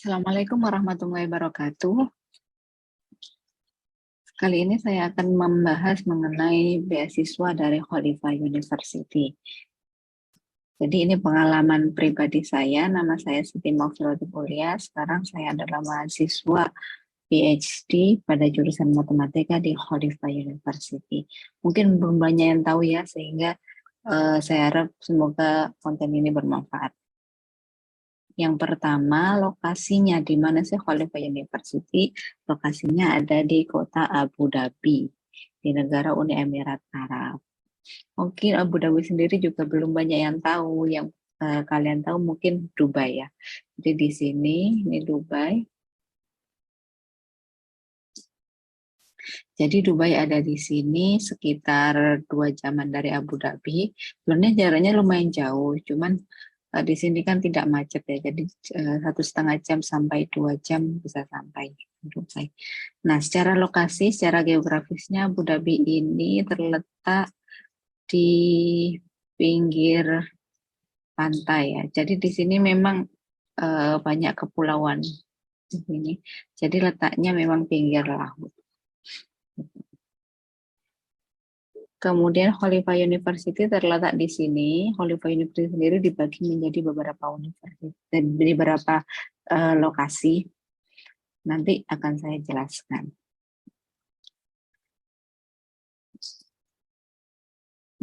Assalamualaikum warahmatullahi wabarakatuh. Kali ini saya akan membahas mengenai beasiswa dari Khalifah University. Jadi ini pengalaman pribadi saya, nama saya Siti Maufiratul Mulia. Sekarang saya adalah mahasiswa PhD pada jurusan matematika di Khalifah University. Mungkin belum banyak yang tahu ya, sehingga saya harap semoga konten ini bermanfaat. Yang pertama, lokasinya di mana sih Khalifah University? Lokasinya ada di kota Abu Dhabi, di negara Uni Emirat Arab. Mungkin Abu Dhabi sendiri juga belum banyak yang tahu. Yang kalian tahu mungkin Dubai ya. Jadi di sini, ini Dubai. Jadi Dubai ada di sini sekitar 2 jaman dari Abu Dhabi. Sebenarnya jaraknya lumayan jauh, cuman di sini kan tidak macet ya. Jadi 1,5 jam sampai 2 jam bisa sampai Dubai. Nah, secara lokasi, secara geografisnya Abu Dhabi ini terletak di pinggir pantai ya. Jadi di sini memang banyak kepulauan di sini. Jadi letaknya memang pinggir laut. Kemudian Khalifah University terletak di sini. Khalifah University sendiri dibagi menjadi beberapa universitas dan beberapa lokasi. Nanti akan saya jelaskan.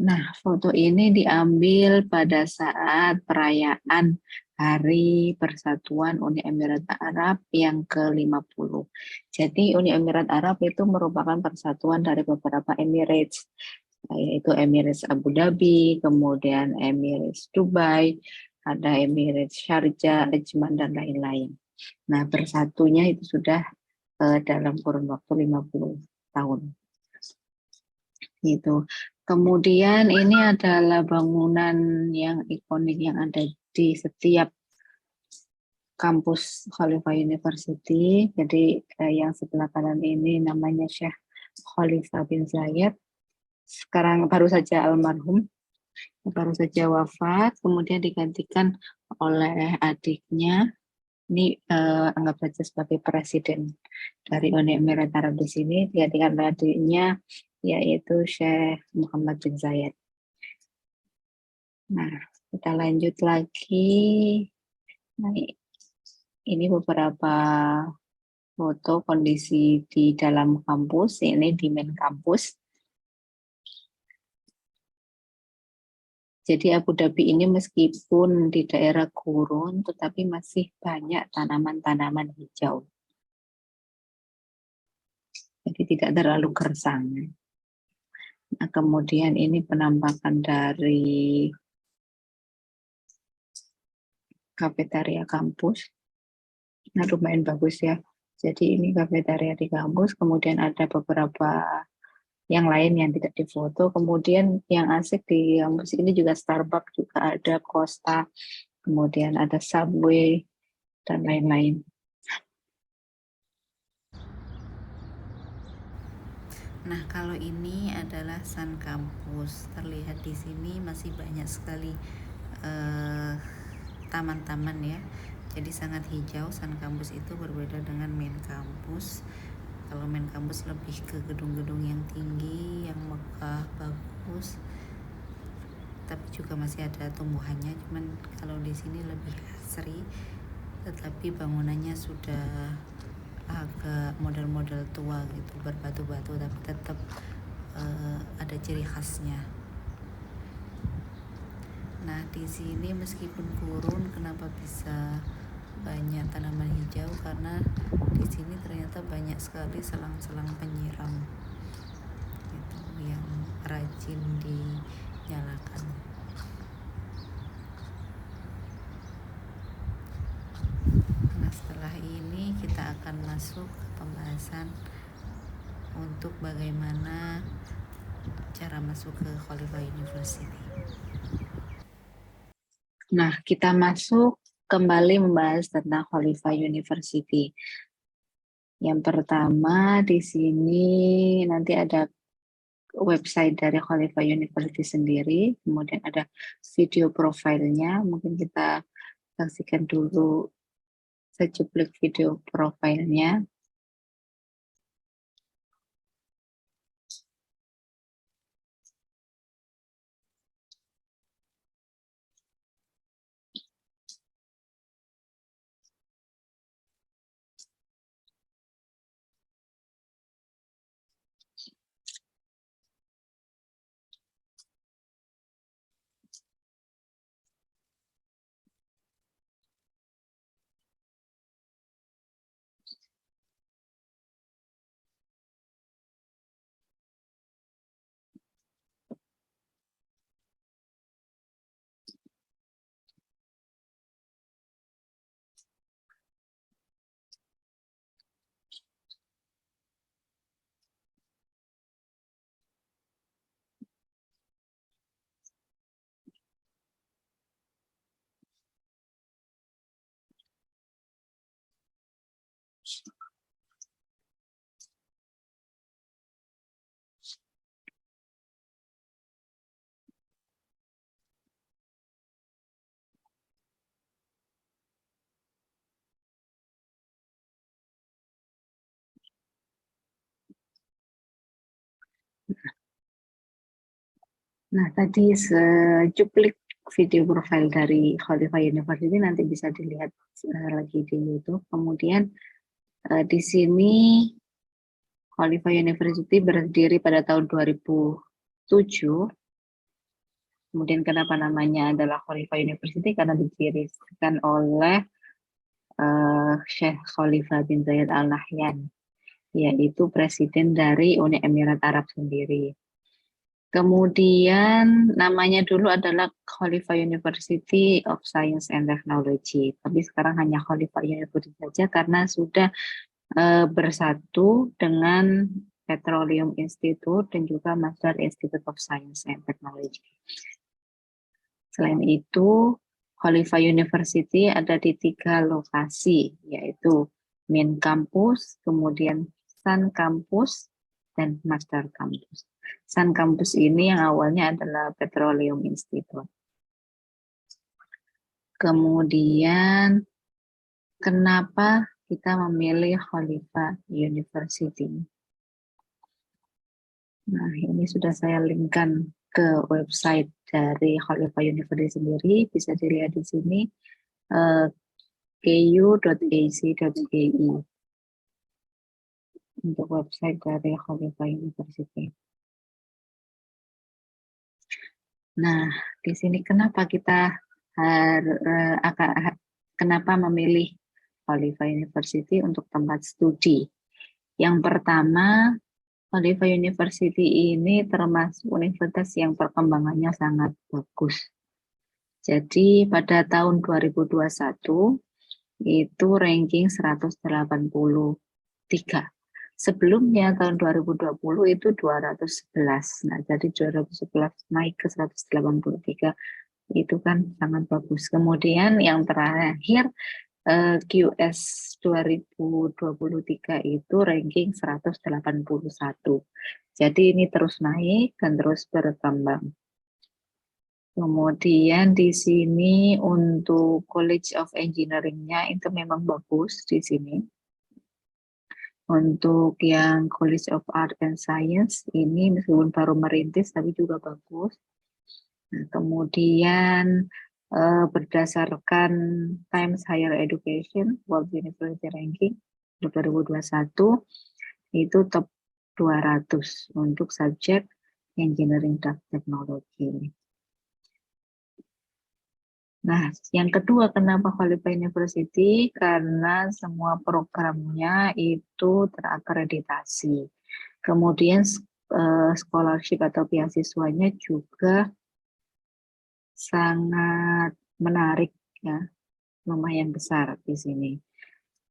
Nah, foto ini diambil pada saat perayaan Hari Persatuan Uni Emirat Arab yang ke-50. Jadi Uni Emirat Arab itu merupakan persatuan dari beberapa Emirates, yaitu Emirates Abu Dhabi, kemudian Emirates Dubai, ada Emirates Sharjah, Ajman, dan lain-lain. Nah, bersatunya itu sudah dalam kurun waktu 50 tahun. Gitu. Kemudian ini adalah bangunan yang ikonik yang ada di setiap kampus Khalifah University. Jadi yang sebelah kanan ini namanya Syekh Khalifah bin Zayed. Sekarang baru saja almarhum, baru saja wafat, kemudian digantikan oleh adiknya. Ini anggap saja sebagai presiden dari Uni Emirat Arab di sini, digantikan oleh adiknya yaitu Syekh Muhammad bin Zayed. Nah, kita lanjut lagi. Nah, ini beberapa foto kondisi di dalam kampus. Ini di main kampus. Jadi Abu Dhabi ini meskipun di daerah gurun, tetapi masih banyak tanaman-tanaman hijau. Jadi tidak terlalu gersang. Nah, kemudian ini penampakan dari kafetaria kampus. Nah, lumayan bagus ya. Jadi ini kafetaria di kampus, kemudian ada beberapa yang lain yang tidak difoto. Kemudian yang asik di kampus ini juga Starbucks, juga ada Costa, kemudian ada Subway, dan lain-lain. Nah, kalau ini adalah Sun Campus. Terlihat di sini masih banyak sekali taman-taman ya. Jadi sangat hijau. Sun Campus itu berbeda dengan main campus. Kalau main campus lebih ke gedung-gedung yang tinggi, yang megah, bagus. Tapi juga masih ada tumbuhannya. Cuman kalau di sini lebih asri, tetapi bangunannya sudah agak model-model tua gitu, berbatu-batu, tapi tetap ada ciri khasnya. Nah, di sini meskipun gurun, kenapa bisa banyak tanaman hijau? Karena di sini ternyata banyak sekali selang-selang penyiram gitu, yang rajin dinyalakan. Nah, setelah ini kita akan masuk ke pembahasan untuk bagaimana cara masuk ke Khalifah University. Nah, kita masuk kembali membahas tentang Khalifah University. Yang pertama di sini nanti ada website dari Khalifah University sendiri, kemudian ada video profilnya. Mungkin kita saksikan dulu Saya cuplik video profilnya. Nah, tadi secuplik video profil dari Khalifah University nanti bisa dilihat lagi di YouTube. Kemudian di sini Khalifah University berdiri pada tahun 2007. Kemudian kenapa namanya adalah Khalifah University? Karena didirikan oleh Syekh Khalifah bin Zayed Al Nahyan, yaitu presiden dari Uni Emirat Arab sendiri. Kemudian namanya dulu adalah Khalifah University of Science and Technology, tapi sekarang hanya Khalifah University saja karena sudah bersatu dengan Petroleum Institute dan juga Masdar Institute of Science and Technology. Selain itu, Khalifah University ada di 3 lokasi, yaitu Main Campus, kemudian Sun Campus, dan Master Campus. Sun Campus ini yang awalnya adalah Petroleum Institute. Kemudian, kenapa kita memilih Khalifah University? Nah, ini sudah saya linkkan ke website dari Khalifah University sendiri, bisa dilihat di sini ku.ac.ui untuk website dari Khalifah University. Nah, di sini kenapa kita kenapa memilih Khalifah University untuk tempat studi? Yang pertama, Khalifah University ini termasuk universitas yang perkembangannya sangat bagus. Jadi pada tahun 2021 itu ranking 183. Sebelumnya tahun 2020 itu 211. Nah, jadi 211 naik ke 183 itu kan sangat bagus. Kemudian yang terakhir QS 2023 itu ranking 181. Jadi ini terus naik dan terus berkembang. Kemudian di sini untuk College of Engineering-nya itu memang bagus di sini. Untuk yang College of Art and Science ini meskipun baru merintis tapi juga bagus. Nah, kemudian berdasarkan Times Higher Education World University Ranking 2021 itu top 200 untuk subjek Engineering dan Teknologi. Nah, yang kedua kenapa Khalifah University? Karena semua programnya itu terakreditasi. Kemudian scholarship atau beasiswanya juga sangat menarik ya, lumayan besar di sini.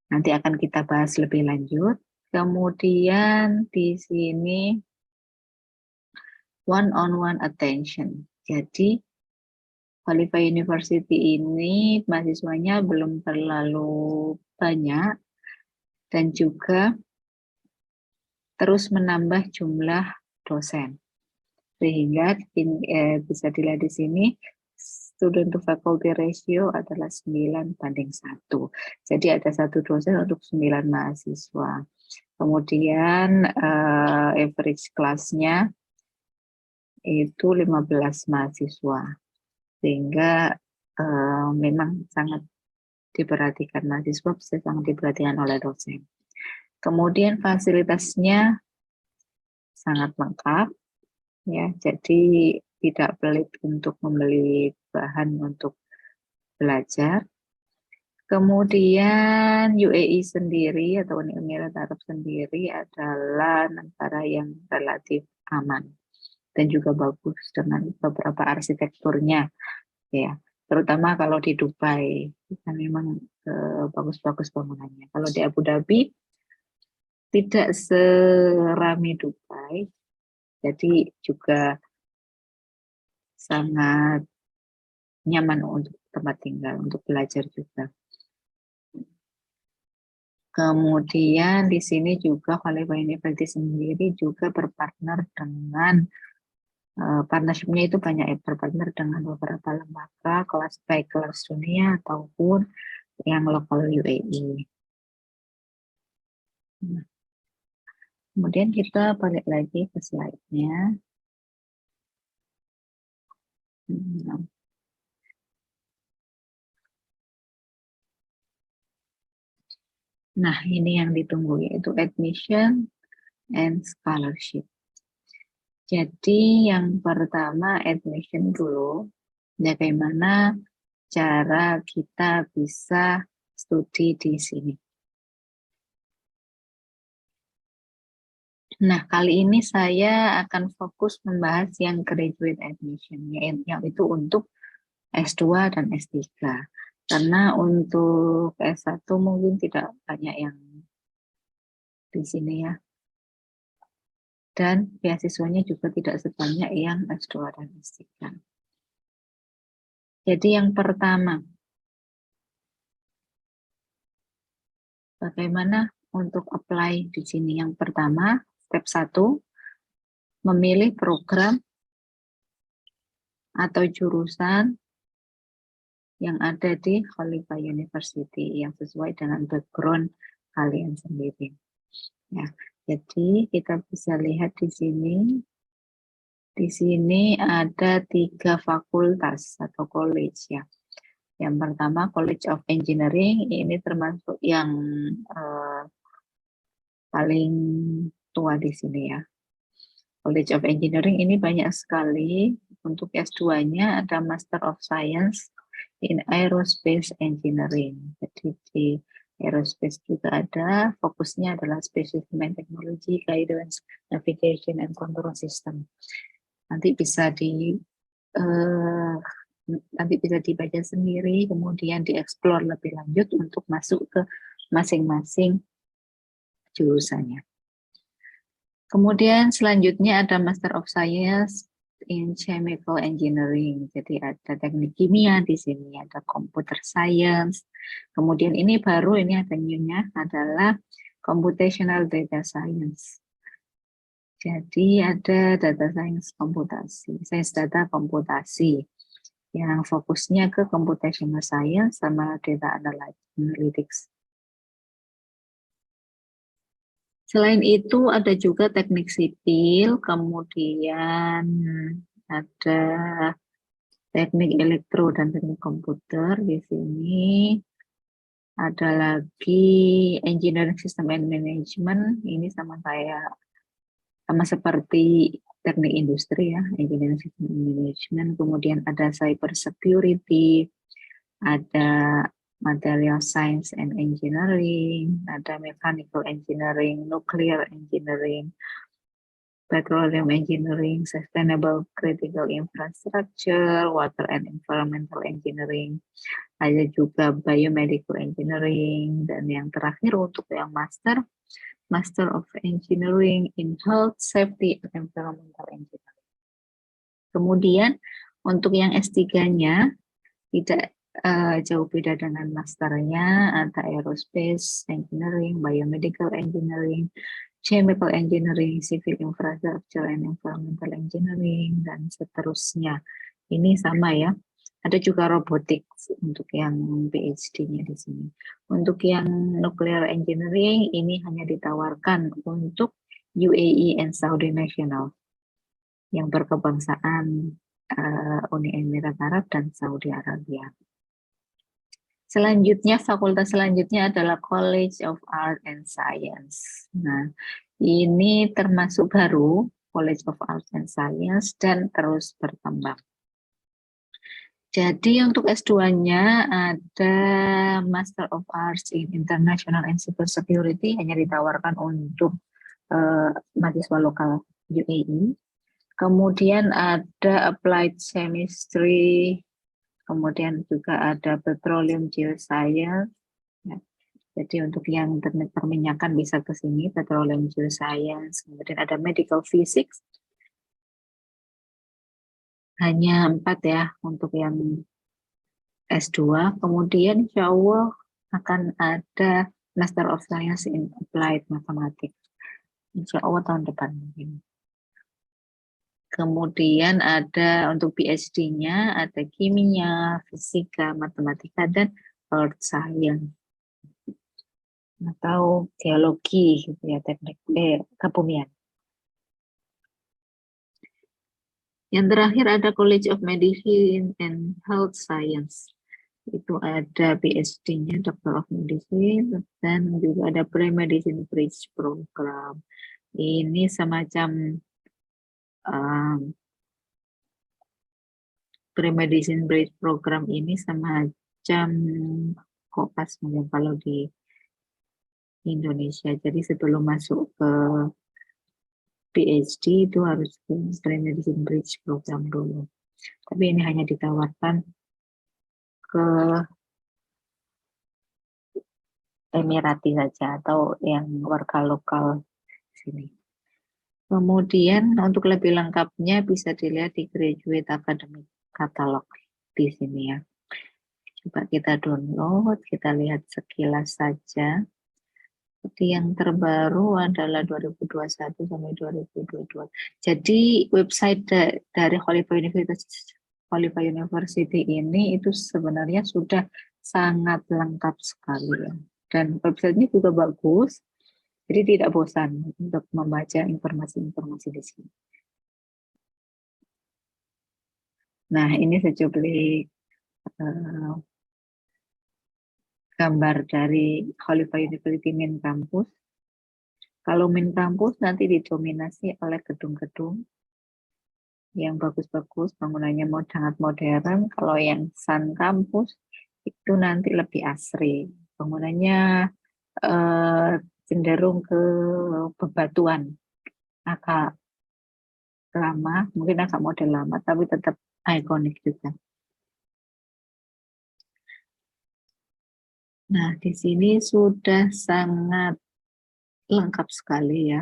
Nanti akan kita bahas lebih lanjut. Kemudian di sini one-on-one attention. Jadi Khalifah University ini mahasiswanya belum terlalu banyak dan juga terus menambah jumlah dosen. Sehingga bisa dilihat di sini student to faculty ratio adalah 9:1. Jadi ada 1 dosen untuk 9 mahasiswa. Kemudian average kelasnya itu 15 mahasiswa. Sehingga memang sangat diperhatikan mahasiswa, sangat diperhatikan oleh dosen. Kemudian fasilitasnya sangat lengkap, ya. Jadi tidak pelit untuk membeli bahan untuk belajar. Kemudian UAE sendiri atau Uni Emirat Arab sendiri adalah negara yang relatif aman dan juga bagus dengan beberapa arsitekturnya, ya. Terutama kalau di Dubai, kan memang bagus-bagus bangunannya. Kalau di Abu Dhabi tidak serami Dubai, jadi juga sangat nyaman untuk tempat tinggal, untuk belajar juga. Kemudian di sini juga Khalifah University sendiri juga berpartner dengan partnership-nya itu banyak ya, berpartner dengan beberapa lembaga kelas baik kelas dunia ataupun yang lokal UAE. Nah, kemudian kita balik lagi ke slide-nya. Nah, ini yang ditunggu, yaitu admission and scholarship. Jadi yang pertama admission dulu, bagaimana cara kita bisa studi di sini. Nah, kali ini saya akan fokus membahas yang graduate admission, yaitu untuk S2 dan S3. Karena untuk S1 mungkin tidak banyak yang di sini ya. Dan beasiswanya juga tidak sebanyak yang S2 dan S3. Jadi yang pertama, bagaimana untuk apply di sini? Yang pertama, step 1, memilih program atau jurusan yang ada di Khalifah University yang sesuai dengan background kalian sendiri. Ya, jadi kita bisa lihat di sini. Di sini ada 3 fakultas atau college ya. Yang pertama College of Engineering, ini termasuk yang paling tua di sini ya. College of Engineering ini banyak sekali. Untuk S2-nya ada Master of Science in Aerospace Engineering. Jadi di aerospace juga ada, fokusnya adalah Specimen Technology, Guidance, Navigation, and Control System. Nanti bisa dibaca sendiri, kemudian dieksplor lebih lanjut untuk masuk ke masing-masing jurusannya. Kemudian selanjutnya ada Master of Science in Chemical Engineering. Jadi ada teknik kimia di sini, ada Computer Science. Kemudian ini baru, ini ada new-nya adalah Computational Data Science. Jadi ada Data Science Komputasi, Science Data Komputasi, yang fokusnya ke Computational Science sama Data Analytics. Selain itu ada juga teknik sipil, kemudian ada teknik elektro dan teknik komputer di sini. Ada lagi Engineering System and Management, ini sama seperti teknik industri ya, Engineering System and Management. Kemudian ada Cyber Security, ada Material Science and Engineering, ada Mechanical Engineering, Nuclear Engineering, Petroleum Engineering, Sustainable Critical Infrastructure, Water and Environmental Engineering, ada juga Biomedical Engineering, dan yang terakhir untuk yang Master of Engineering in Health, Safety, and Environmental Engineering. Kemudian untuk yang S3-nya tidak jauh beda dengan masternya, ada Aerospace Engineering, Biomedical Engineering, Chemical Engineering, Civil Infrastructure and Environmental Engineering, dan seterusnya. Ini sama ya, Ada juga robotics untuk yang PhD-nya di sini. Untuk yang nuclear engineering ini hanya ditawarkan untuk UAE and Saudi national yang berkebangsaan Uni Emirat Arab dan Saudi Arabia. Selanjutnya, fakultas selanjutnya adalah College of Art and Science. Nah, ini termasuk baru, College of Art and Science, dan terus berkembang. Jadi untuk S2-nya ada Master of Arts in International and Civil Security, hanya ditawarkan untuk mahasiswa lokal UAE. Kemudian ada Applied Chemistry, kemudian juga ada Petroleum Geoscience. Ya. Jadi untuk yang teknik perminyakan bisa ke sini, Petroleum Geoscience. Kemudian ada Medical Physics. Hanya 4 ya untuk yang S2. Kemudian insya Allah akan ada Master of Science in Applied Mathematics. Insya Allah tahun depan mungkin. Kemudian ada untuk PhD-nya ada kimia, fisika, matematika, dan earth science. Atau geologi gitu ya, teknik kebumian. Yang terakhir ada College of Medicine and Health Science. Itu ada PhD-nya Doctor of Medicine, dan juga ada Pre-Medicine Bridge Program. Ini semacam Pre-Medicine Bridge Program ini semacam kopas mungkin kalau di Indonesia. Jadi sebelum masuk ke PhD itu harus ke Pre-Medicine Bridge Program dulu. Tapi ini hanya ditawarkan ke Emirati saja atau yang warga lokal sini. Kemudian untuk lebih lengkapnya bisa dilihat di Graduate Academic Catalog di sini ya. Coba kita download, kita lihat sekilas saja. Jadi yang terbaru adalah 2021 sampai 2022. Jadi website dari Khalifah University ini itu sebenarnya sudah sangat lengkap sekali ya. Dan websitenya juga bagus, jadi tidak bosan untuk membaca informasi-informasi di sini. Nah, ini sejumlah gambar dari Khalifah University main campus. Kalau main campus nanti didominasi oleh gedung-gedung yang bagus-bagus, bangunannya sangat modern. Kalau yang Sun Campus itu nanti lebih asri, bangunannya cenderung ke bebatuan, agak lama, mungkin agak model lama, tapi tetap ikonik juga. Nah, di sini sudah sangat lengkap sekali ya.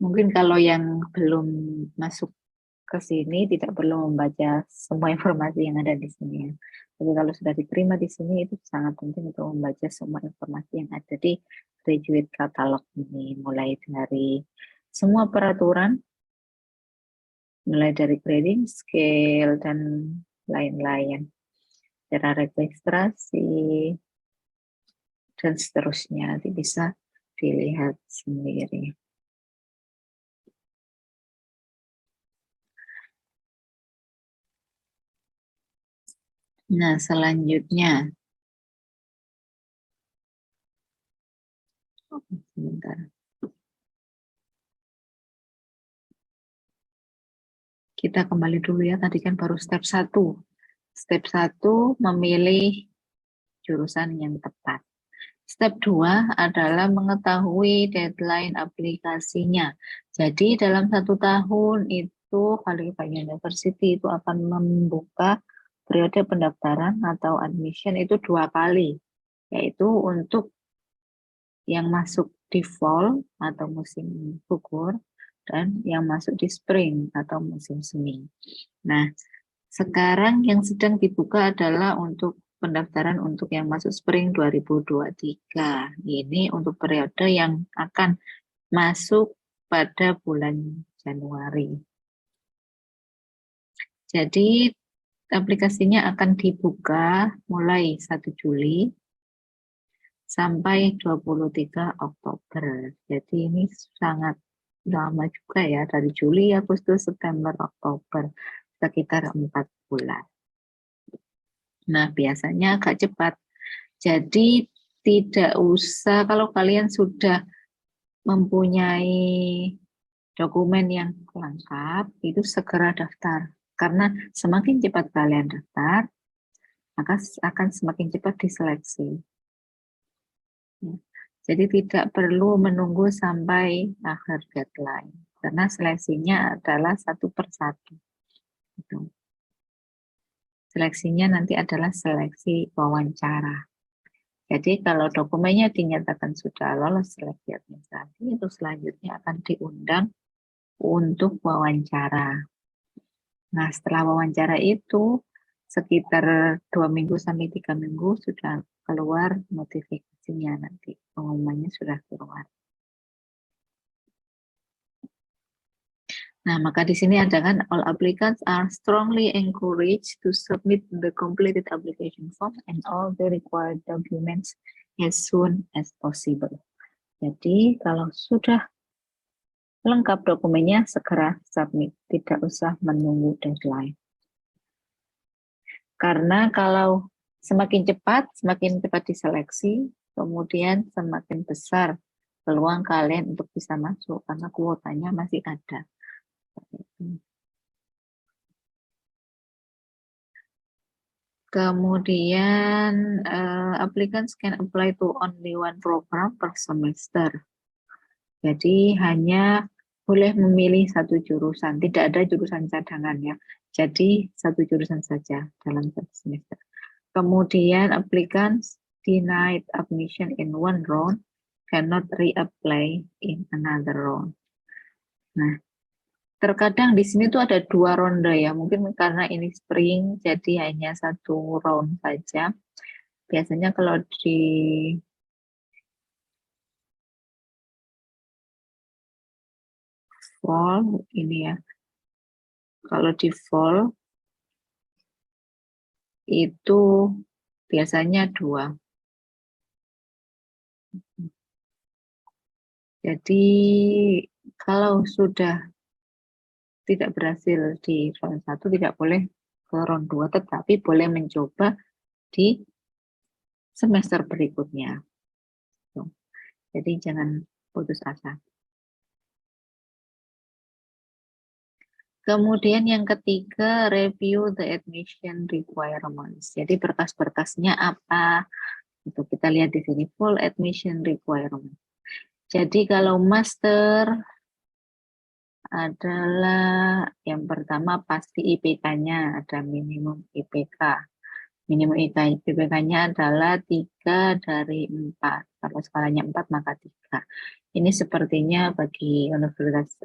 Mungkin kalau yang belum masuk ke sini tidak perlu membaca semua informasi yang ada di sini ya. Tapi kalau sudah diterima di sini itu sangat penting untuk membaca semua informasi yang ada di Graduate Catalog ini, mulai dari semua peraturan, mulai dari grading, scale, dan lain-lain. Cara registrasi, dan seterusnya. Nanti bisa dilihat sendiri. Nah, selanjutnya. Sebentar. Kita kembali dulu ya, tadi kan baru step 1. Step 1 memilih jurusan yang tepat. Step 2 adalah mengetahui deadline aplikasinya. Jadi dalam 1 tahun itu Khalifah University itu akan membuka periode pendaftaran atau admission itu 2 kali. Yaitu untuk yang masuk di fall atau musim gugur, dan yang masuk di spring atau musim semi. Nah, sekarang yang sedang dibuka adalah untuk pendaftaran untuk yang masuk spring 2023. Ini untuk periode yang akan masuk pada bulan Januari. Jadi aplikasinya akan dibuka mulai 1 Juli sampai 23 Oktober. Jadi ini sangat lama juga ya, dari Juli, Agustus, September, Oktober, sekitar 4 bulan. Nah, biasanya agak cepat. Jadi tidak usah, kalau kalian sudah mempunyai dokumen yang lengkap, itu segera daftar. Karena semakin cepat kalian daftar, maka akan semakin cepat diseleksi. Ya. Jadi tidak perlu menunggu sampai akhir deadline, karena seleksinya adalah 1 per 1. Gitu. Seleksinya nanti adalah seleksi wawancara. Jadi kalau dokumennya dinyatakan sudah lolos seleksi administrasi, itu selanjutnya akan diundang untuk wawancara. Nah, setelah wawancara itu sekitar 2 minggu sampai 3 minggu sudah keluar notifikasinya, nanti pengumumannya sudah keluar. Nah, maka di sini ada kan, all applicants are strongly encouraged to submit the completed application form and all the required documents as soon as possible. Jadi kalau sudah lengkap dokumennya, segera submit, tidak usah menunggu deadline. Karena kalau semakin cepat diseleksi, kemudian semakin besar peluang kalian untuk bisa masuk, karena kuotanya masih ada. Kemudian applicants can apply to only one program per semester. Jadi hanya boleh memilih 1 jurusan, tidak ada jurusan cadangan ya. Jadi 1 jurusan saja dalam 1 semester. Kemudian applicants denied admission in one round cannot reapply in another round. Nah, terkadang di sini tuh ada 2 ronde ya, mungkin karena ini spring jadi hanya 1 round saja. Biasanya kalau di fall ini ya, kalau di fall itu biasanya 2. Jadi kalau sudah tidak berhasil di round 1 tidak boleh ke round 2, tetapi boleh mencoba di semester berikutnya. Jadi jangan putus asa. Kemudian yang ketiga, review the admission requirements. Jadi berkas-berkasnya apa? Itu kita lihat di sini, full admission requirement. Jadi kalau master adalah yang pertama pasti IPK-nya, ada minimum IPK. Minimum IPK-nya adalah 3 dari 4. Kalau skalanya 4 maka 3. Ini sepertinya bagi universitas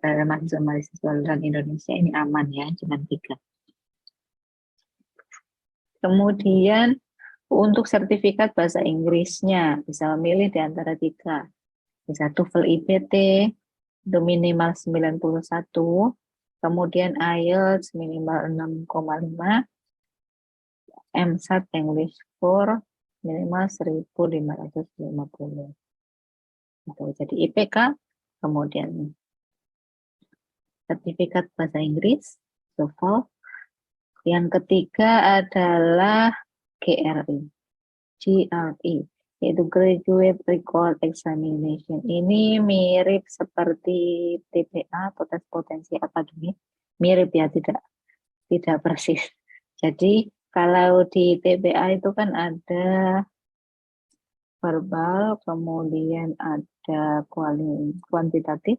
mahasiswa dan Indonesia ini aman ya, cuma 3. Kemudian untuk sertifikat bahasa Inggrisnya bisa memilih di antara 3. Bisa TOEFL IPT itu minimal 91, kemudian IELTS minimal 6,5, MSAT English 4 minimal 1550. Jadi IPK, kemudian sertifikat bahasa Inggris, TOEFL. Yang ketiga adalah GRE, yaitu Graduate Record Examination. Ini mirip seperti TPA atau tes potensi akademik, mirip ya, tidak persis. Jadi kalau di TPA itu kan ada verbal, kemudian ada kuantitatif,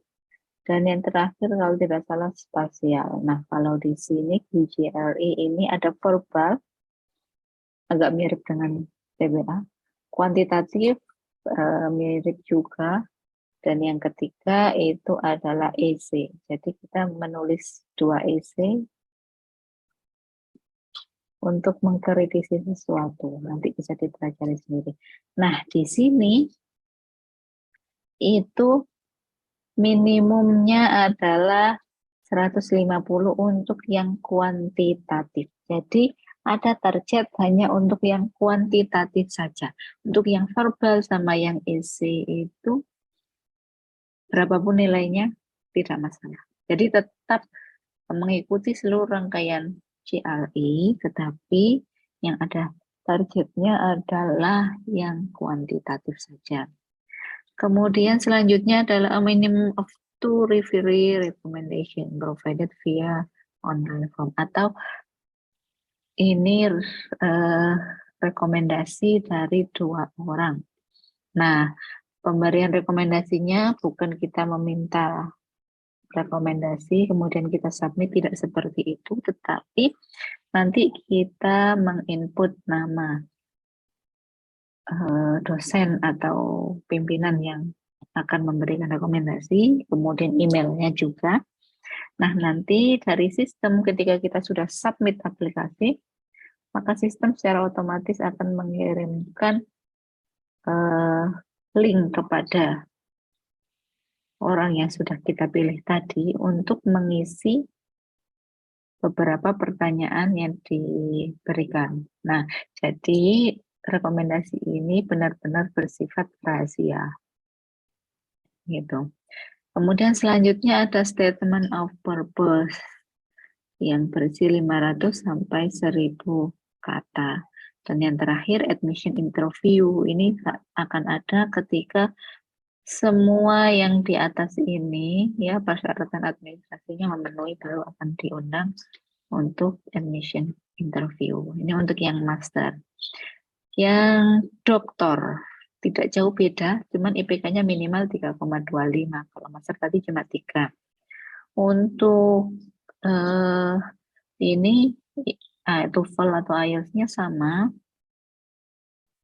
dan yang terakhir kalau tidak salah spasial. Nah, kalau di sini di GRE ini ada verbal, agak mirip dengan TBA. Kuantitatif mirip juga. Dan yang ketiga itu adalah EC. Jadi kita menulis 2 EC untuk mengkritisi sesuatu. Nanti bisa dipelajari sendiri. Nah, di sini itu minimumnya adalah 150 untuk yang kuantitatif. Jadi ada target hanya untuk yang kuantitatif saja. Untuk yang verbal sama yang isi itu berapapun nilainya tidak masalah. Jadi tetap mengikuti seluruh rangkaian GRE, tetapi yang ada targetnya adalah yang kuantitatif saja. Kemudian selanjutnya adalah a minimum of 2 referee recommendation provided via online form, atau ini rekomendasi dari 2 orang. Nah, pemberian rekomendasinya bukan kita meminta rekomendasi, kemudian kita submit, tidak seperti itu, tetapi nanti kita menginput nama dosen atau pimpinan yang akan memberikan rekomendasi, kemudian emailnya juga. Nah, nanti dari sistem ketika kita sudah submit aplikasi, maka sistem secara otomatis akan mengirimkan link kepada orang yang sudah kita pilih tadi untuk mengisi beberapa pertanyaan yang diberikan. Nah, jadi rekomendasi ini benar-benar bersifat rahasia. Gitu. Kemudian selanjutnya ada statement of purpose yang berisi 500 sampai 1000 kata. Dan yang terakhir admission interview, ini akan ada ketika semua yang di atas ini ya persyaratan administrasinya memenuhi, baru akan diundang untuk admission interview. Ini untuk yang master. Yang doktor tidak jauh beda, cuman IPK-nya minimal 3,25. Kalau master tadi cuma 3. Untuk ini TOEFL atau IELTS-nya sama.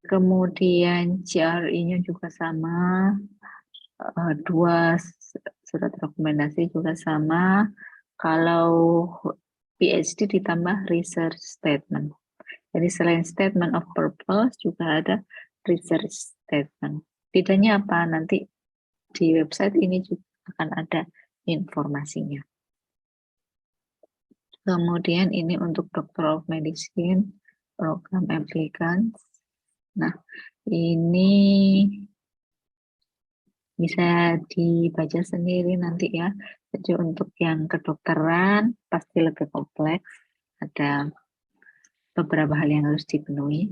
Kemudian GRE-nya juga sama. 2 surat rekomendasi juga sama. Kalau PhD ditambah research statement. Jadi selain statement of purpose juga ada research statement. Bedanya apa? Nanti di website ini juga akan ada informasinya. Kemudian ini untuk Doctor of Medicine, program applicants. Nah, ini bisa dibaca sendiri nanti ya. Jadi untuk yang kedokteran pasti lebih kompleks. Ada beberapa hal yang harus dipenuhi.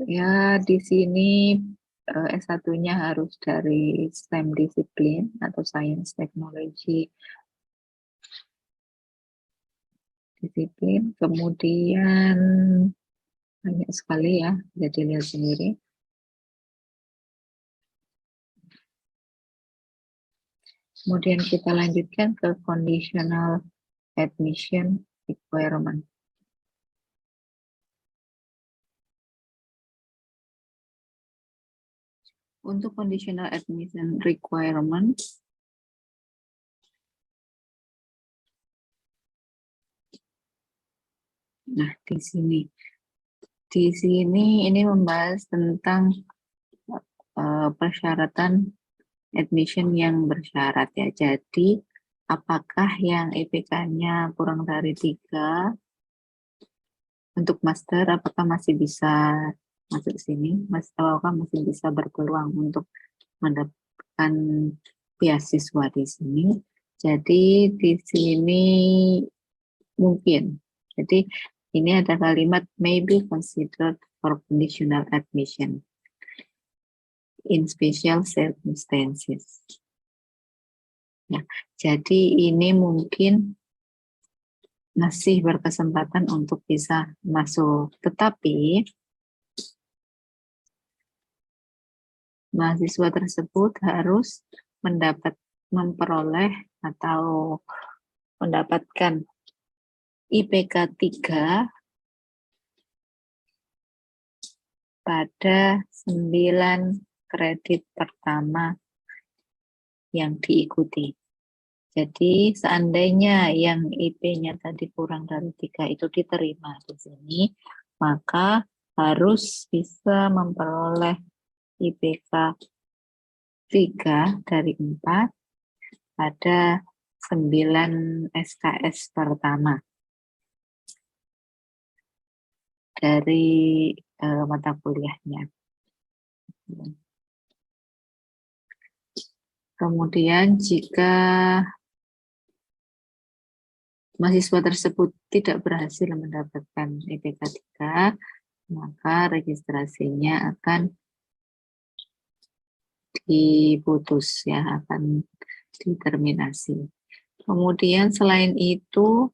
Ya, di sini S1-nya harus dari STEM disiplin atau Science Technology disiplin. Kemudian banyak sekali ya, jadi lihat sendiri. Kemudian kita lanjutkan ke conditional admission requirement. Untuk conditional admission requirement, nah di sini ini membahas tentang persyaratan admission yang bersyarat ya. Jadi apakah yang IPK-nya kurang dari 3 untuk master, apakah masih bisa masuk sini? Apakah masih bisa berpeluang untuk mendapatkan beasiswa di sini? Jadi di sini mungkin. Jadi ini ada kalimat may be considered for conditional admission in special circumstances. Ya, jadi ini mungkin masih berkesempatan untuk bisa masuk, tetapi mahasiswa tersebut harus memperoleh atau mendapatkan IPK 3 pada 9 kredit pertama yang diikuti. Jadi seandainya yang IP-nya tadi kurang dari 3 itu diterima di sini, maka harus bisa memperoleh IPK 3 dari 4 pada 9 SKS pertama dari mata kuliahnya. Kemudian jika mahasiswa tersebut tidak berhasil mendapatkan IPK 3, maka registrasinya akan diputus, ya, akan diterminasi. Kemudian selain itu,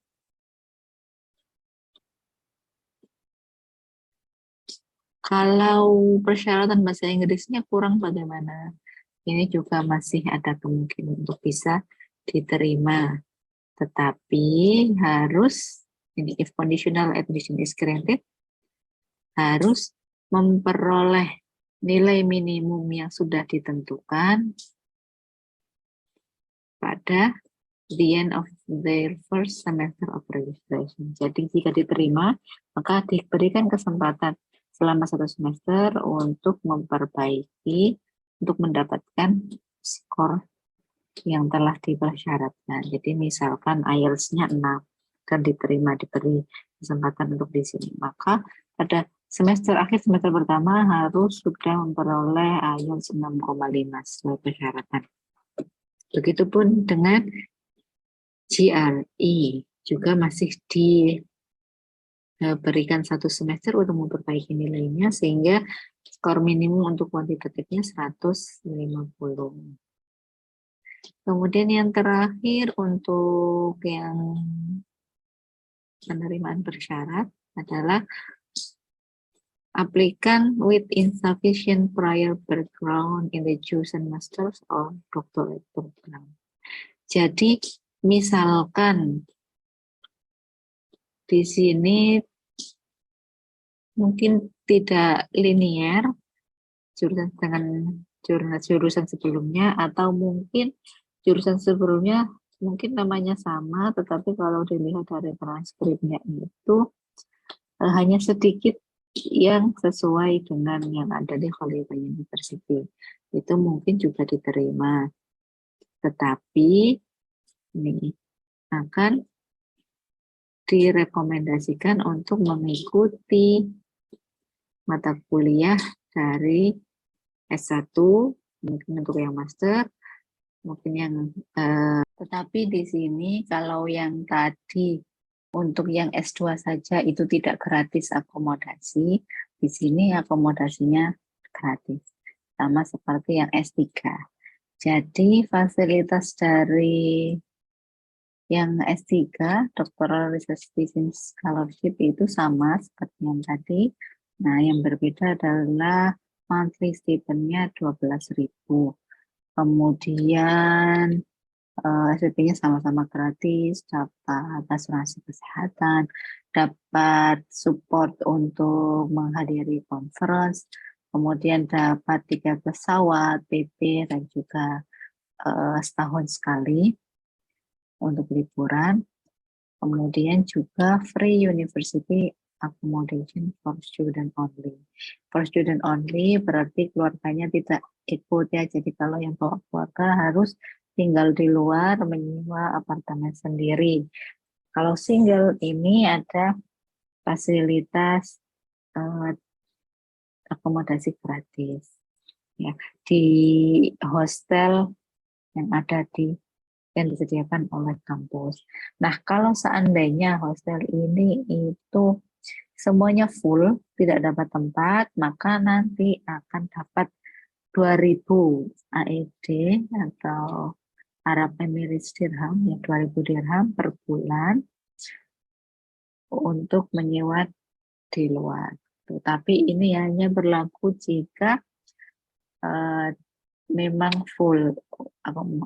kalau persyaratan bahasa Inggrisnya kurang bagaimana? Ini juga masih ada kemungkinan untuk bisa diterima. Tetapi harus, ini if conditional admission is granted, harus memperoleh nilai minimum yang sudah ditentukan pada the end of their first semester of registration. Jadi jika diterima, maka diberikan kesempatan selama 1 semester untuk memperbaiki, untuk mendapatkan skor yang telah dipersyaratkan. Jadi misalkan IELTS-nya 6 dan diterima, diberi kesempatan untuk di sini. Maka pada akhir semester pertama harus sudah memperoleh IELTS 6,5 sesuai persyaratan. Begitupun dengan GRE juga masih diberikan 1 semester untuk memperbaiki nilainya sehingga skor minimum untuk kuantitatifnya 150. Kemudian yang terakhir untuk yang penerimaan bersyarat adalah applicant with insufficient prior background in the chosen masters or doctorate program. Jadi misalkan di sini mungkin tidak linear jurusan dengan jurusan sebelumnya, atau mungkin jurusan sebelumnya mungkin namanya sama, tetapi kalau dilihat dari transkripnya itu hanya sedikit yang sesuai dengan yang ada di Khalifah University. Itu mungkin juga diterima. Tetapi ini akan direkomendasikan untuk mengikuti mata kuliah dari S1, mungkin untuk yang master, mungkin yang tetapi di sini kalau yang tadi untuk yang S2 saja itu tidak gratis akomodasi, di sini akomodasinya gratis, sama seperti yang S3. Jadi fasilitas dari yang S3, Doctoral Research Teaching Scholarship, itu sama seperti yang tadi. Nah, yang berbeda adalah monthly stipend-nya 12.000. Kemudian SPP-nya sama-sama gratis, dapat asuransi kesehatan, dapat support untuk menghadiri conference, kemudian dapat 3 pesawat, PP, dan juga setahun sekali untuk liburan. Kemudian juga free university accommodation for student only. For student only berarti keluarganya tidak ikut, ya. Jadi kalau yang bawa keluarga harus tinggal di luar, menyewa apartemen sendiri. Kalau single ini ada fasilitas akomodasi gratis, ya, di hostel yang ada yang disediakan oleh kampus. Nah, kalau seandainya hostel ini itu semuanya full, tidak dapat tempat, maka nanti akan dapat 2.000 AED atau Arab Emirates dirham, ya, 2.000 dirham per bulan untuk menyewa di luar. Tapi ini hanya berlaku jika memang full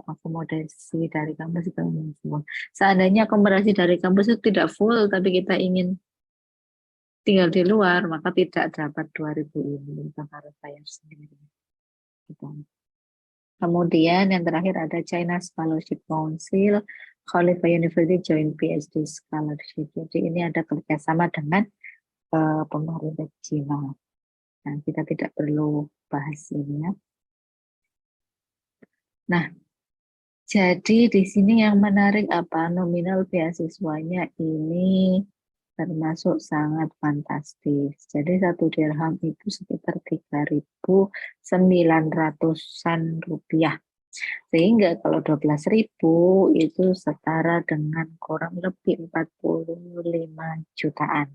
akomodasi dari kampus itu memang full. Seandainya akomodasi dari kampus itu tidak full, tapi kita ingin tinggal di luar, maka tidak dapat 2.000 ini, kita harus bayar sendiri. Kemudian yang terakhir ada China Scholarship Council, Khalifah University Joint PhD Scholarship. Jadi ini ada kerjasama dengan pemerintah China. Nah, kita tidak perlu bahas ini, ya. Nah, Jadi di sini yang menarik apa? Nominal beasiswanya ini termasuk sangat fantastis. Jadi 1 dirham itu sekitar 3.900-an rupiah. Sehingga kalau 12.000 itu setara dengan kurang lebih 45 jutaan.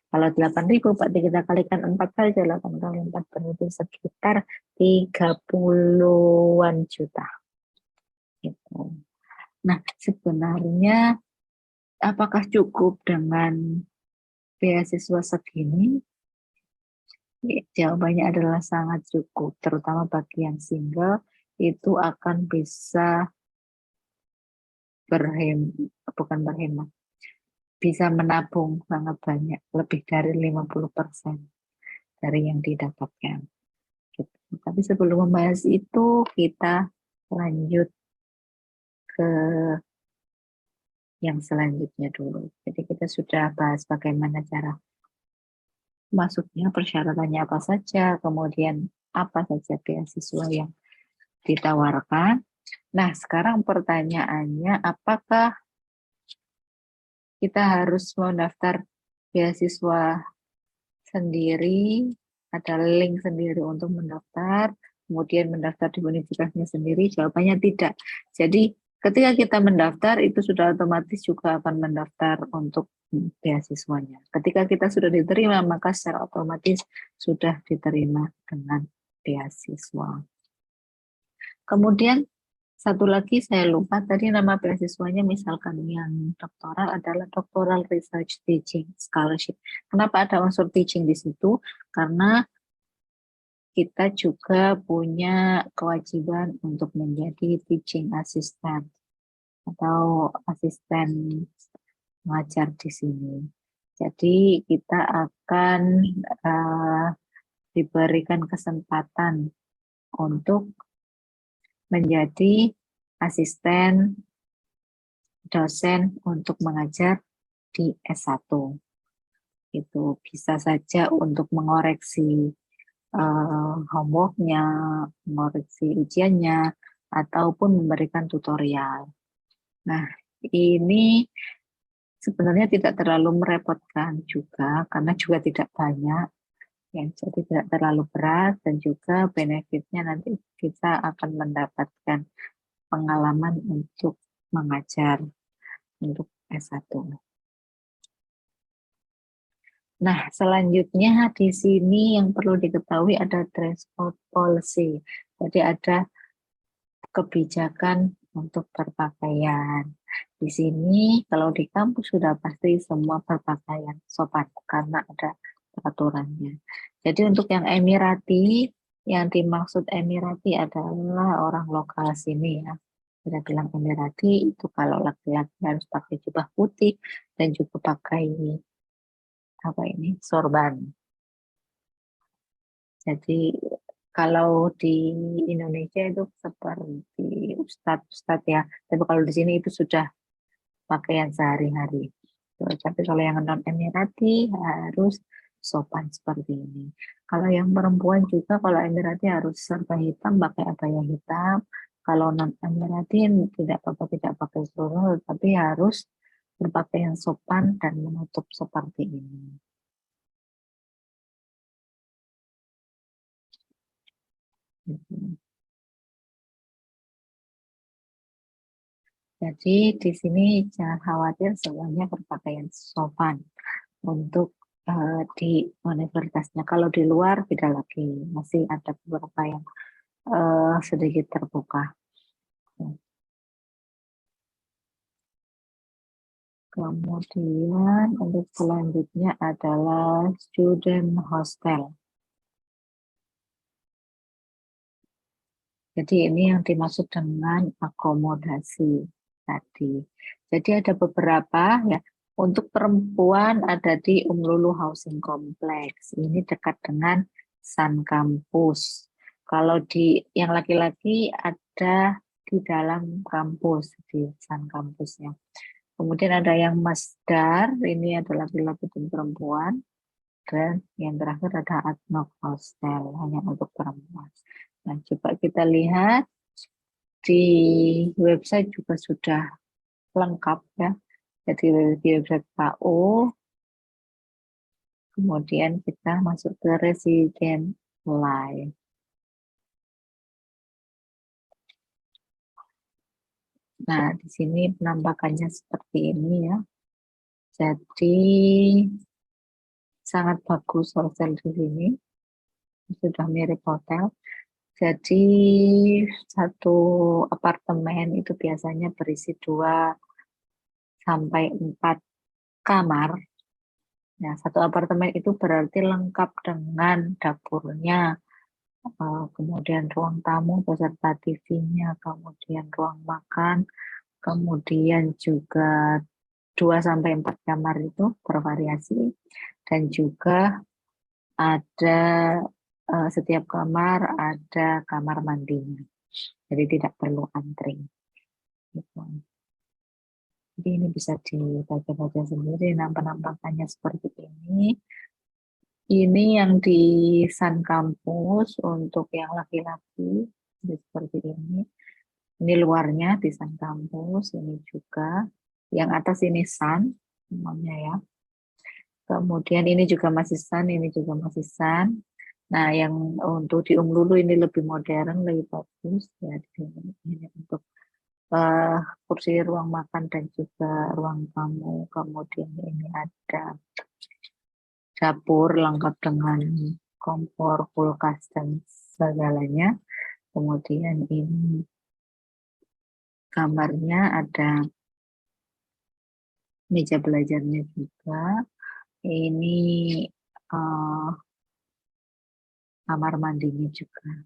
Kalau 8.000 berarti kita kalikan 4 saja, 8 kali 4 berarti sekitar 30-an juta. Gitu. Nah, sebenarnya apakah cukup dengan beasiswa segini? Jawabannya adalah sangat cukup, terutama bagi yang single itu akan bisa bukan berhemat, bisa menabung sangat banyak, lebih dari 50% dari yang didapatkan. Gitu. Tapi sebelum membahas itu, kita lanjut ke yang selanjutnya dulu. Jadi kita sudah bahas bagaimana cara masuknya, persyaratannya apa saja, kemudian apa saja beasiswa yang ditawarkan. Nah, sekarang pertanyaannya, apakah kita harus mendaftar beasiswa sendiri, ada link sendiri untuk mendaftar, kemudian mendaftar di universitasnya sendiri? Jawabannya tidak. Jadi ketika kita mendaftar, itu sudah otomatis juga akan mendaftar untuk beasiswanya. Ketika kita sudah diterima, maka secara otomatis sudah diterima dengan beasiswa. Kemudian satu lagi saya lupa tadi nama beasiswanya, misalkan yang doktoral adalah Doctoral Research Teaching Scholarship. Kenapa ada unsur teaching di situ? Karena kita juga punya kewajiban untuk menjadi teaching assistant atau asisten mengajar di sini. Jadi kita akan diberikan kesempatan untuk menjadi asisten dosen untuk mengajar di S1. Itu bisa saja untuk mengoreksi homework-nya, mengoreksi ujiannya, ataupun memberikan tutorial. Nah, ini sebenarnya tidak terlalu merepotkan juga, karena juga tidak banyak, ya, jadi tidak terlalu berat, dan juga benefitnya nanti kita akan mendapatkan pengalaman untuk mengajar untuk S1. Nah, selanjutnya di sini yang perlu diketahui ada dress code policy. Jadi ada kebijakan untuk berpakaian. Di sini kalau di kampus sudah pasti semua berpakaian sopan karena ada peraturannya. Jadi untuk yang Emirati, yang dimaksud Emirati adalah orang lokal sini ya. Kita bilang Emirati itu kalau laki-laki harus pakai jubah putih dan juga pakai sorban. Jadi kalau di Indonesia itu seperti ustadz-ustadz ya, tapi kalau di sini itu sudah pakaian sehari-hari. Tapi kalau yang non Emirati harus sopan seperti ini. Kalau yang perempuan juga, kalau Emirati harus serba hitam, pakai abaya hitam. Kalau non Emirati tidak apa-apa, tidak pakai surul, tapi harus berpakaian sopan dan menutup seperti ini. Jadi di sini jangan khawatir, semuanya berpakaian sopan untuk di universitasnya. Kalau di luar beda lagi, masih ada beberapa yang sedikit terbuka. Kemudian untuk selanjutnya adalah student hostel. Jadi ini yang dimaksud dengan akomodasi tadi. Jadi ada beberapa ya. Untuk perempuan ada di Umlulu Housing Complex. Ini dekat dengan Sun Campus. Kalau di yang laki-laki ada di dalam kampus, di Sun Campusnya. Kemudian ada yang Masdar, ini ada laki-laki dan perempuan. Dan yang terakhir ada Adnok Hostel, hanya untuk perempuan. Nah, coba kita lihat di website juga sudah lengkap ya. Jadi di website KU, kemudian kita masuk ke Resident Live. Nah, di sini penampakannya seperti ini ya. Jadi sangat bagus hotel di sini, sudah mirip hotel. Jadi satu apartemen itu biasanya berisi 2 sampai 4 kamar. Nah, satu apartemen itu berarti lengkap dengan dapurnya, kemudian ruang tamu beserta TV-nya, kemudian ruang makan, kemudian juga 2 sampai 4 kamar itu bervariasi, dan juga ada setiap kamar ada kamar mandinya. Jadi tidak perlu antri. Gitu. Jadi ini bisa dibaca-baca sendiri, nah penampakannya seperti ini. Ini yang di Sun Campus untuk yang laki-laki, seperti ini. Ini luarnya di Sun Campus, ini juga. Yang atas ini Sun, namanya ya. Kemudian ini juga masih Sun, ini juga masih Sun. Nah, yang untuk di Lulu ini lebih modern, lebih bagus ya. Di sini ini untuk kursi ruang makan dan juga ruang tamu. Kemudian ini ada dapur lengkap dengan kompor, kulkas dan segalanya. Kemudian ini kamarnya ada meja belajarnya juga. Ini kamar mandinya juga.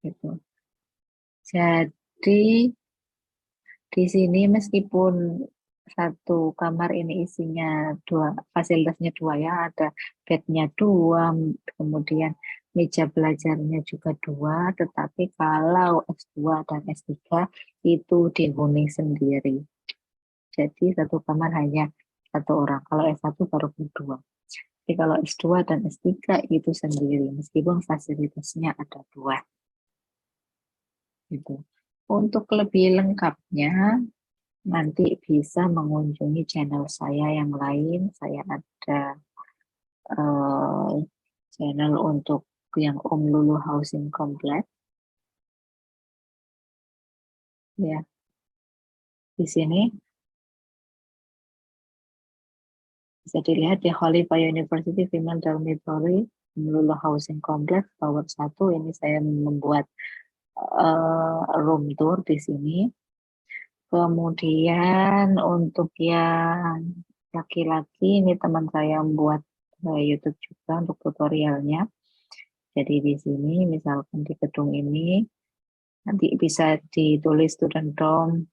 Gitu. Jadi di sini meskipun satu kamar ini isinya 2, fasilitasnya 2 ya, ada bednya 2, kemudian meja belajarnya juga 2, tetapi kalau S2 dan S3 itu dihuni sendiri. Jadi satu kamar hanya 1 orang. Kalau S1 baru 2. Tapi kalau S2 dan S3 itu sendiri, meskipun fasilitasnya ada 2. Gitu. Untuk lebih lengkapnya, nanti bisa mengunjungi channel saya yang lain. Saya ada channel untuk yang Om Lulu Housing Complex. Ya, di sini bisa dilihat di Khalifah University Female Dormitory Om Lulu Housing Complex Tower 1. Ini saya membuat room tour di sini. Kemudian untuk yang laki-laki ini teman saya membuat YouTube juga untuk tutorialnya. Jadi di sini misalkan di gedung ini nanti bisa ditulis student dorm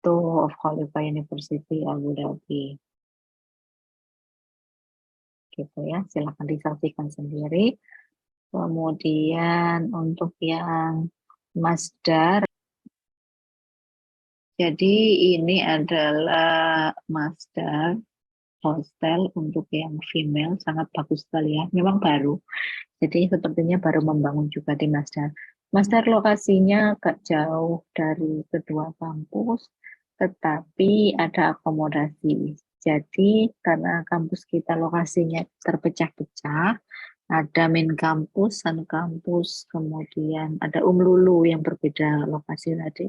2 of Khalifah University Abu Dhabi. Gitu ya, silakan disaksikan sendiri. Kemudian untuk yang Masdar, jadi ini adalah Masdar hostel untuk yang female, sangat bagus sekali ya. Memang baru, jadi sepertinya baru membangun juga di Masdar. Masdar lokasinya agak jauh dari kedua kampus, tetapi ada akomodasi. Jadi karena kampus kita lokasinya terpecah-pecah, ada main kampus, sun kampus, kemudian ada Lulu yang berbeda lokasi tadi,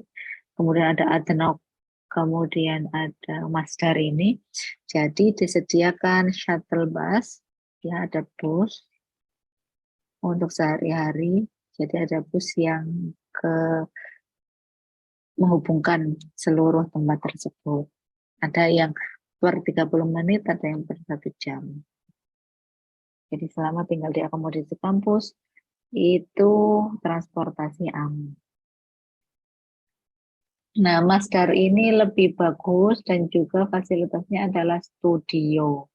kemudian ada Adnok, kemudian ada Masdar ini. Jadi disediakan shuttle bus, ya ada bus untuk sehari-hari. Jadi ada bus yang menghubungkan seluruh tempat tersebut. Ada yang per 30 menit, ada yang per 1 jam. Jadi selama tinggal di akomodasi kampus, itu transportasi aman. Nah, Masdar ini lebih bagus dan juga fasilitasnya adalah studio.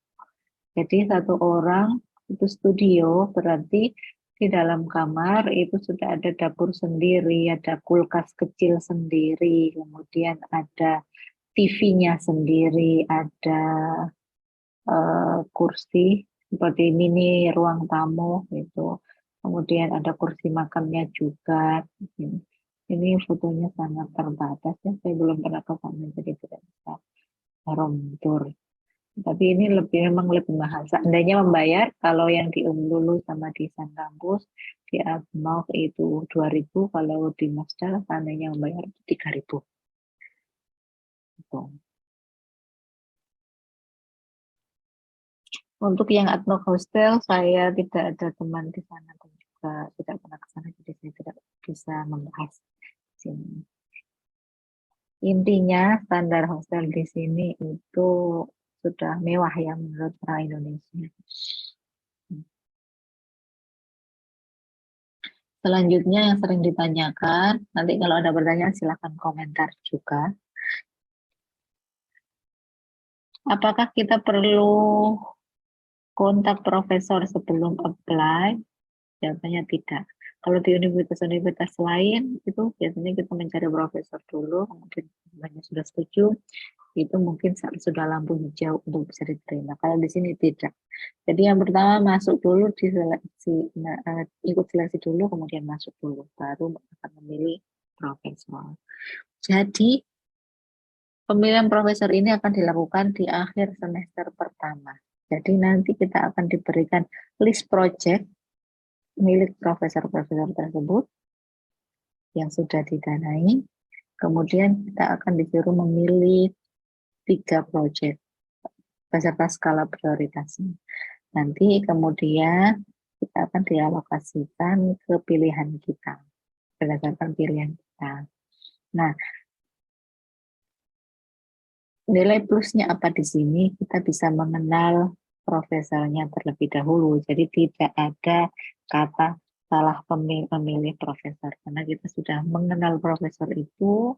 Jadi satu orang itu studio, berarti di dalam kamar itu sudah ada dapur sendiri, ada kulkas kecil sendiri, kemudian ada TV-nya sendiri, ada kursi seperti mini ruang tamu gitu. Kemudian ada kursi makannya juga. Ini fotonya sangat terbatas ya, saya belum pernah ke sana jadi tidak bisa room tour. Tapi ini memang lebih mahal. Seandainya membayar, kalau yang di Lulu sama di Sun Campus, di Atmok itu 2.000, kalau di Masdar seandainya membayar itu 3.000. Gitu. Untuk yang Atmok Hostel, saya tidak ada teman di sana dan juga tidak pernah ke sana, jadi saya tidak bisa membahas di sini. Intinya standar hostel di sini itu sudah mewah ya menurut orang Indonesia. Selanjutnya yang sering ditanyakan, nanti kalau ada pertanyaan silahkan komentar juga. Apakah kita perlu kontak profesor sebelum apply? Jawabannya tidak. Kalau di universitas-universitas lain, itu biasanya kita mencari profesor dulu, kemudian banyak sudah setuju, itu mungkin sudah lampu hijau untuk bisa diterima. Kalau di sini tidak. Jadi yang pertama masuk dulu di seleksi, ikut seleksi dulu, kemudian masuk dulu, baru akan memilih profesor. Jadi pemilihan profesor ini akan dilakukan di akhir semester pertama. Jadi nanti kita akan diberikan list project milik profesor-profesor tersebut yang sudah didanai. Kemudian kita akan disuruh memilih 3 project beserta skala prioritasnya. Nanti kemudian kita akan dialokasikan ke pilihan kita, berdasarkan pilihan kita. Nah, nilai plusnya apa di sini? Kita bisa mengenal profesornya terlebih dahulu. Jadi tidak ada kata salah memilih profesor. Karena kita sudah mengenal profesor itu,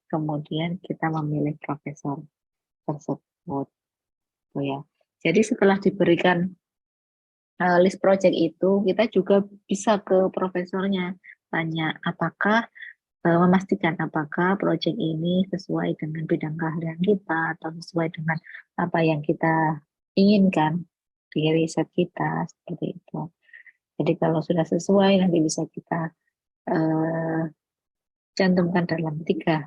kemudian kita memilih profesor tersebut. Oh ya. Jadi setelah diberikan list project itu, kita juga bisa ke profesornya. Tanya apakah memastikan apakah proyek ini sesuai dengan bidang keahlian kita atau sesuai dengan apa yang kita inginkan di riset kita seperti itu. Jadi kalau sudah sesuai nanti bisa kita cantumkan dalam 3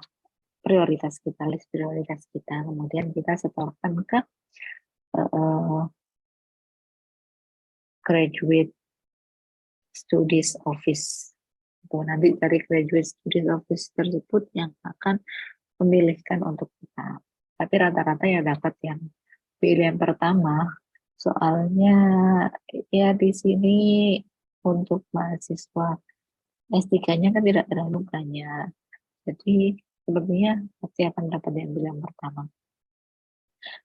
prioritas kita, list prioritas kita. Kemudian kita setorkan ke graduate studies office. Nanti dari graduate studies office tersebut yang akan memilihkan untuk kita. Tapi rata-rata ya dapat yang pilihan pertama. Soalnya ya di sini untuk mahasiswa S3-nya kan tidak terlalu banyak. Jadi sepertinya pasti akan dapat yang pilihan pertama.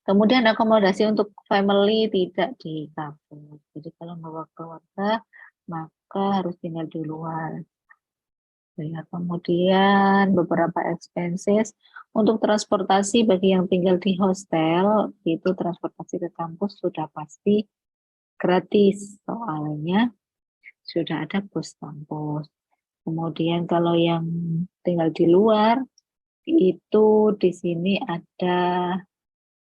Kemudian akomodasi untuk family tidak di cover. Jadi kalau bawa keluarga maka harus tinggal di luar. Ya, kemudian beberapa expenses untuk transportasi bagi yang tinggal di hostel, itu transportasi ke kampus sudah pasti gratis, soalnya sudah ada bus kampus. Kemudian kalau yang tinggal di luar, itu di sini ada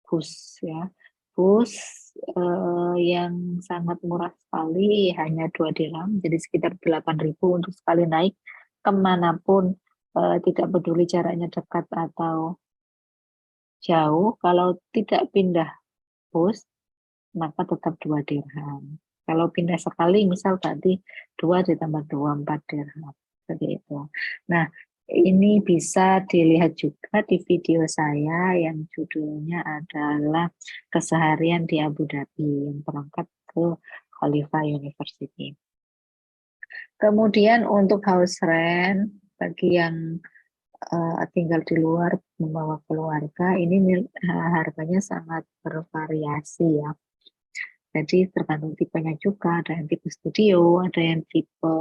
bus ya, bus yang sangat murah sekali, hanya 2 dirham, jadi sekitar 8.000 untuk sekali naik kemanapun, tidak peduli jaraknya dekat atau jauh. Kalau tidak pindah bus, maka tetap 2 dirham. Kalau pindah sekali, misal tadi 2 ditambah 2, 4 dirham. Seperti itu. Nah, ini bisa dilihat juga di video saya yang judulnya adalah Keseharian di Abu Dhabi yang berangkat ke Khalifa University. Kemudian untuk house rent bagi yang tinggal di luar membawa keluarga, ini harganya sangat bervariasi ya. Jadi tergantung tipenya juga, ada yang tipe studio, ada yang tipe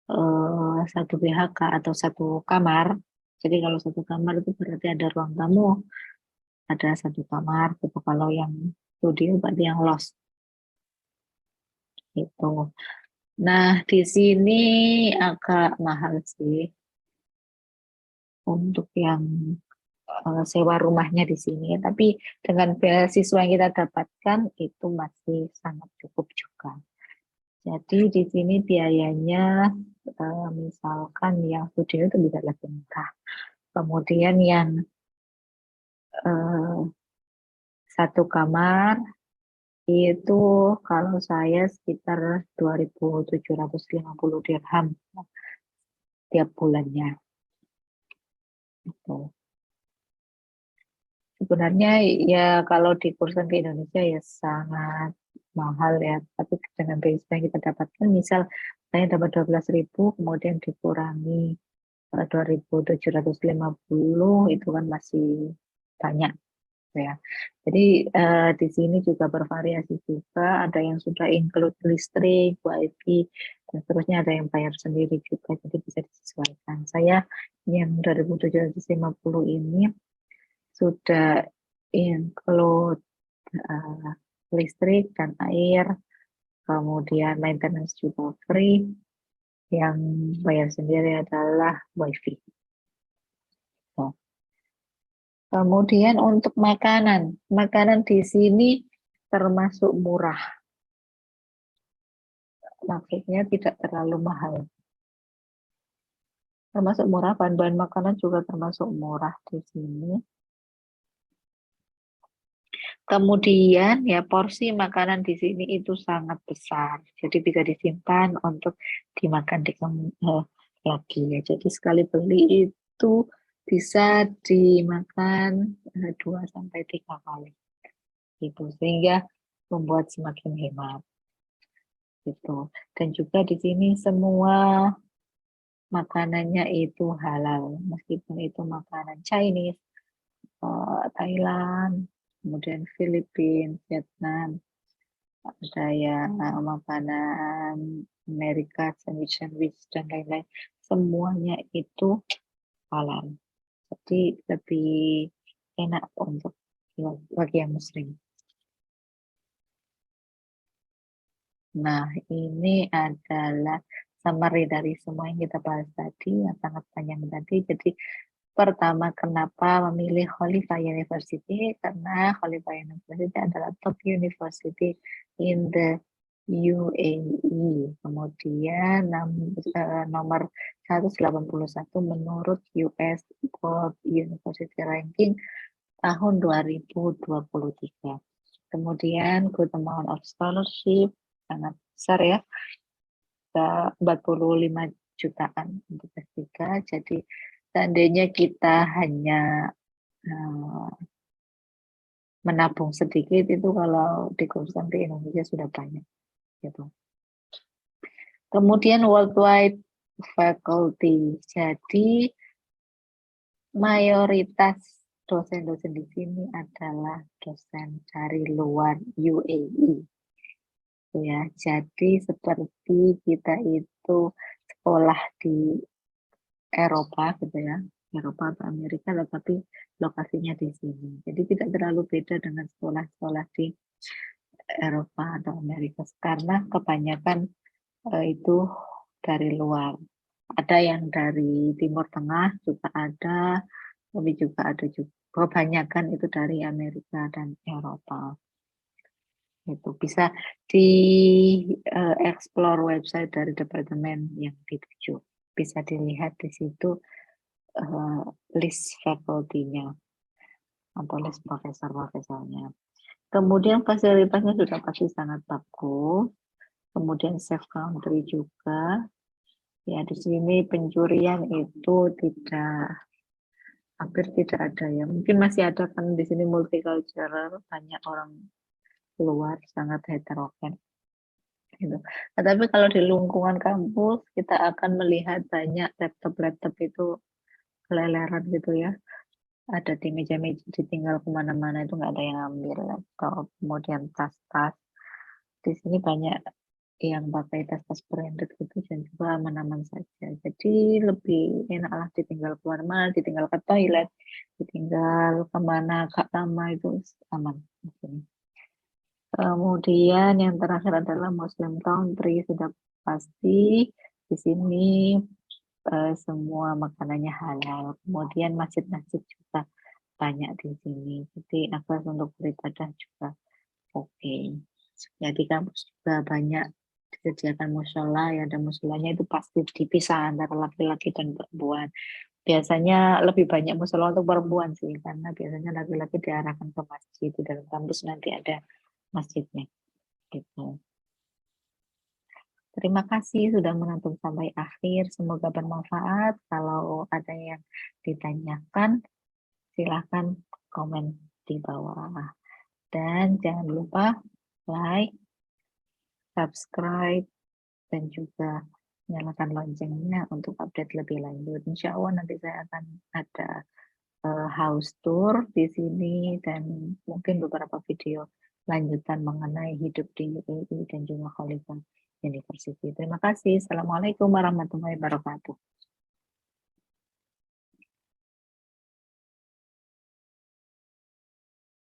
1 BHK atau 1 kamar. Jadi kalau 1 kamar itu berarti ada ruang tamu, ada 1 kamar. Gitu. Kalau yang studio berarti yang loft. Gitu. Nah, di sini agak mahal sih untuk yang sewa rumahnya di sini. Tapi dengan beasiswa yang kita dapatkan itu masih sangat cukup juga. Jadi di sini biayanya misalkan yang studio itu bisa lebih murah. Kemudian yang satu kamar itu kalau saya sekitar 2.750 dirham tiap bulannya. Itu. Sebenarnya ya kalau di kursan ke Indonesia ya sangat mahal ya. Tapi dengan beasiswa yang kita dapatkan, misal saya dapat 12.000, kemudian dikurangi 2.750 itu kan masih banyak ya. Jadi di sini juga bervariasi juga. Ada yang sudah include listrik, wifi, dan seterusnya ada yang bayar sendiri juga. Jadi bisa disesuaikan. Saya yang 2.750 ini sudah include listrik dan air, kemudian maintenance juga free. Yang bayar sendiri adalah wifi. So. Kemudian untuk makanan, makanan di sini termasuk murah, maksudnya tidak terlalu mahal. Termasuk murah, bahan-bahan makanan juga termasuk murah di sini. Kemudian ya porsi makanan di sini itu sangat besar, jadi bisa disimpan untuk dimakan lagi ya. Jadi sekali beli itu bisa dimakan 2 sampai 3 kali, gitu. Sehingga membuat semakin hemat, gitu. Dan juga di sini semua makanannya itu halal, meskipun itu makanan Chinese, Thailand, kemudian Filipina, Vietnam, ada yang makanan Amerika, sandwich dan lain-lain, semuanya itu halal. Jadi lebih enak untuk bagi yang muslim. Nah, ini adalah summary dari semua yang kita bahas tadi, yang sangat panjang tadi. Jadi pertama, kenapa memilih Khalifah University? Karena Khalifah University adalah top university in the UAE. Kemudian nomor 181 menurut US World University Ranking tahun 2023. Kemudian good amount of scholarship, sangat besar ya, 45 jutaan untuk S3. Jadi seandainya kita hanya menabung sedikit, itu kalau di kursan di Indonesia sudah banyak gitu. Kemudian worldwide faculty, jadi mayoritas dosen-dosen di sini adalah dosen dari luar UAE ya. Jadi seperti kita itu sekolah di Eropa gitu ya, Eropa atau Amerika, tetapi lokasinya di sini. Jadi tidak terlalu beda dengan sekolah-sekolah di Eropa atau Amerika, karena kebanyakan itu dari luar. Ada yang dari Timur Tengah juga ada, tapi juga ada juga kebanyakan itu dari Amerika dan Eropa. Itu bisa di explore website dari departemen yang dituju. Bisa dilihat di situ list faculty-nya atau list profesor-profesornya. Kemudian fasilitasnya sudah pasti sangat bagus. Kemudian safe country juga. Ya, di sini pencurian itu hampir tidak ada ya. Mungkin masih ada kan di sini multicultural, banyak orang luar, sangat heterogen. Gitu. Nah, tapi kalau di lingkungan kampus kita akan melihat banyak laptop-laptop itu keleleran gitu ya. Ada di meja-meja, ditinggal kemana-mana itu nggak ada yang ambil laptop. Kemudian tas-tas. Di sini banyak yang pakai tas-tas branded gitu dan juga aman-aman saja. Jadi lebih enak lah ditinggal kemana-mana, ditinggal ke toilet, ditinggal kemana gak lama itu aman. Kemudian yang terakhir adalah Muslim country, sudah pasti di sini semua makanannya halal. Kemudian masjid-masjid juga banyak di sini. Jadi akses untuk beribadah juga oke. Jadi kampus juga banyak disediakan musola, ya ada musolanya itu pasti dipisah antara laki-laki dan perempuan. Biasanya lebih banyak musola untuk perempuan sih, karena biasanya laki-laki diarahkan ke masjid, di dalam kampus nanti ada masjidnya gitu. Terima kasih sudah menonton sampai akhir, semoga bermanfaat. Kalau ada yang ditanyakan, silahkan komen di bawah. Dan jangan lupa like, subscribe, dan juga nyalakan loncengnya untuk update lebih lanjut. Insya Allah nanti saya akan ada house tour di sini dan mungkin beberapa video lanjutan mengenai hidup di UAE dan juga Khalifah University. Terima kasih. Assalamualaikum warahmatullahi wabarakatuh.